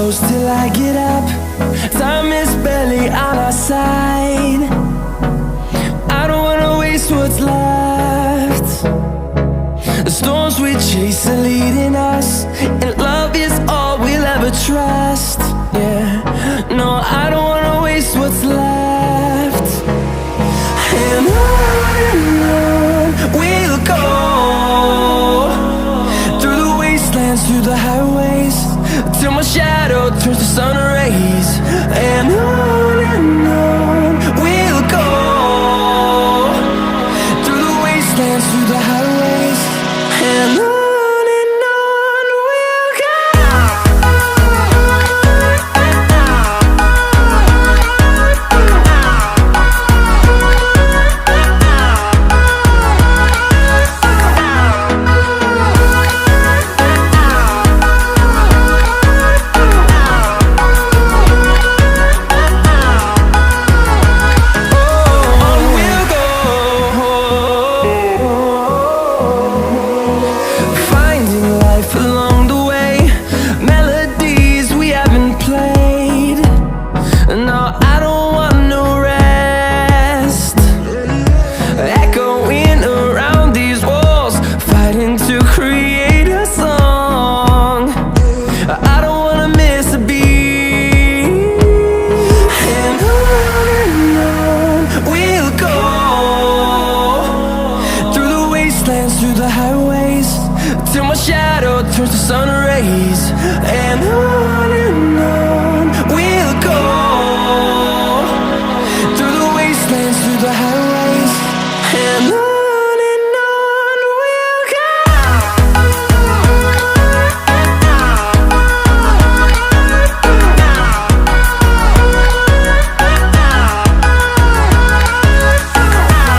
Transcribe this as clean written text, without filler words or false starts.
close till I get up. Time is barely on our side. I don't wanna waste what's left. The storms we chase are leading us, and love is all we'll ever trust. Yeah, no, I don't wanna waste what's left. And on we'll go, through the wastelands, through the highways, till my shadow turns to sun rays. And on we'll go, through the wastelands, through the highways, and on we'll go. Along the way, melodies we haven't played. No, I don't want no rest. Echoing around these walls, fighting to create a song. I don't wanna miss a beat. And on we'll go, through the wastelands, through the highways, till my shadow turns to sun rays. And on